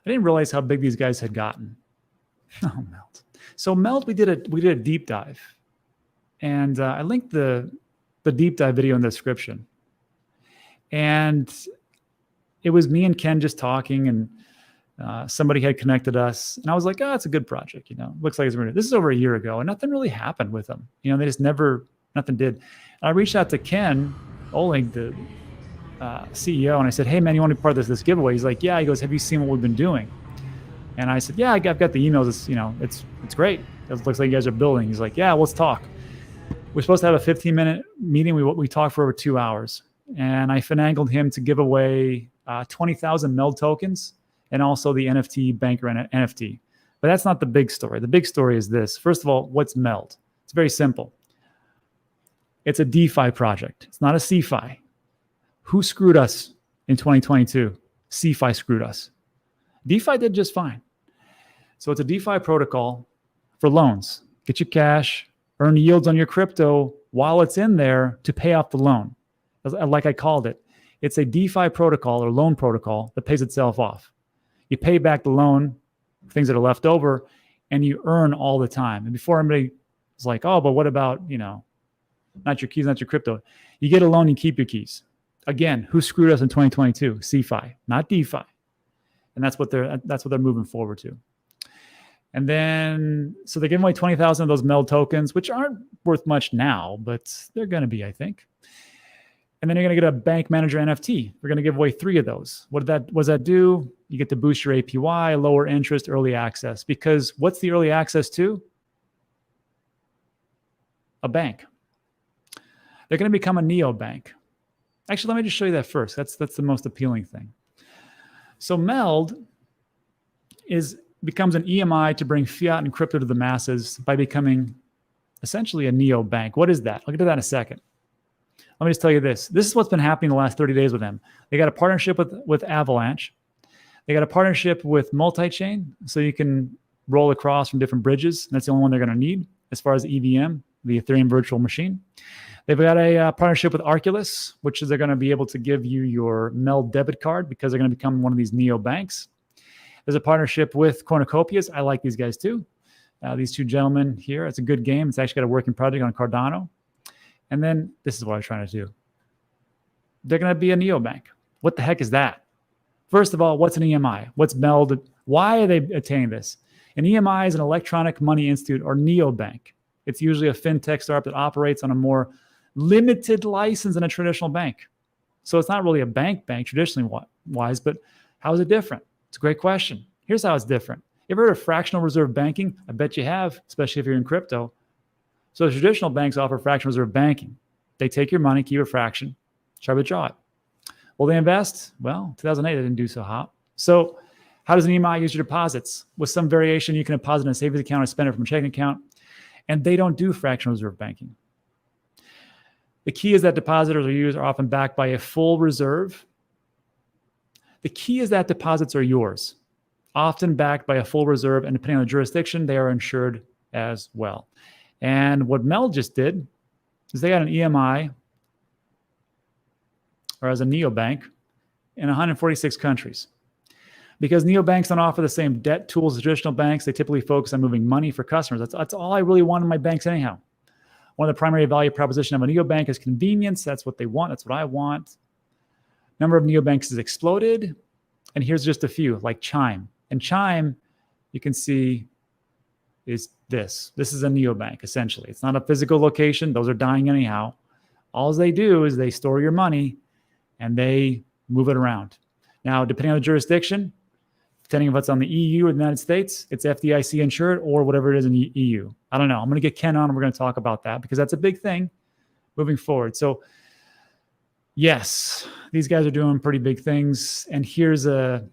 I didn't realize how big these guys had gotten. Oh, Meld. So Meld, we did a deep dive, and I linked the deep dive video in the description. And it was me and Ken just talking, and somebody had connected us, and I was like, "Oh, it's a good project. Looks like it's this is over a year ago, and nothing really happened with them. They just nothing did." And I reached out to Ken Oling, the CEO, and I said, "Hey, man, you want to be part of this giveaway?" He's like, "Yeah." He goes, "Have you seen what we've been doing?" And I said, "Yeah, I've got the emails. It's great. It looks like you guys are building." He's like, "Yeah, let's talk." We're supposed to have a 15-minute meeting. We talked for over 2 hours, and I finagled him to give away 20,000 Meld tokens and also the NFT banker NFT. But that's not the big story. The big story is this. First of all, what's Meld? It's very simple. It's a DeFi project. It's not a CeFi. Who screwed us in 2022? CeFi screwed us. DeFi did just fine. So it's a DeFi protocol for loans. Get your cash, earn yields on your crypto while it's in there to pay off the loan. Like I called it, it's a DeFi protocol or loan protocol that pays itself off. You pay back the loan, things that are left over, and you earn all the time. And before everybody was like, "Oh, but what about, not your keys, not your crypto." You get a loan, you keep your keys. Again, who screwed us in 2022? CeFi, not DeFi. And that's what they're moving forward to. And then, so they're giving away 20,000 of those Meld tokens, which aren't worth much now, but they're going to be, I think. And then you're going to get a bank manager NFT. We're going to give away 3 of those. What does that do? You get to boost your APY, lower interest, early access. Because what's the early access to? A bank. They're going to become a neobank. Actually, let me just show you that first. That's the most appealing thing. So Meld becomes an EMI to bring fiat and crypto to the masses by becoming essentially a neobank. What is that? I'll get to that in a second. Let me just tell you this. This is what's been happening the last 30 days with them. They got a partnership with Avalanche. They got a partnership with Multi-Chain, so you can roll across from different bridges. That's the only one they're going to need as far as EVM, the Ethereum virtual machine. They've got a partnership with Arculus, which is they're going to be able to give you your Meld debit card because they're going to become one of these neobanks. There's a partnership with Cornucopias. I like these guys too. These 2 gentlemen here. It's a good game. It's actually got a working project on Cardano. And then this is what I'm trying to do. They're going to be a neobank. What the heck is that? First of all, what's an EMI? What's Meld? Why are they attaining this? An EMI is an electronic money institute or neobank. It's usually a fintech startup that operates on a more limited license than a traditional bank. So it's not really a bank traditionally wise, but how is it different? It's a great question. Here's how it's different. You ever heard of fractional reserve banking? I bet you have, especially if you're in crypto. So traditional banks offer fractional reserve banking. They take your money, keep a fraction, try to withdraw it. Will they invest? Well, 2008, they didn't do so hot. So how does an EMI use your deposits? With some variation, you can deposit in a savings account or spend it from a checking account. And they don't do fractional reserve banking. The key is that depositors are often backed by a full reserve. The key is that deposits are yours, often backed by a full reserve, and depending on the jurisdiction, they are insured as well. And what Meld just did is they got an EMI, or as a neobank, in 146 countries. Because neobanks don't offer the same debt tools as traditional banks, they typically focus on moving money for customers. That's all I really want in my banks anyhow. One of the primary value proposition of a neobank is convenience. That's what they want. That's what I want. Number of neobanks has exploded. And here's just a few, like Chime. And Chime, you can see, is this. This is a neobank, essentially. It's not a physical location. Those are dying anyhow. All they do is they store your money and they move it around. Now, depending on the jurisdiction, depending if it's on the EU or the United States, it's FDIC insured or whatever it is in the EU. I don't know. I'm going to get Ken on and we're going to talk about that because that's a big thing moving forward. So yes, these guys are doing pretty big things. And here's a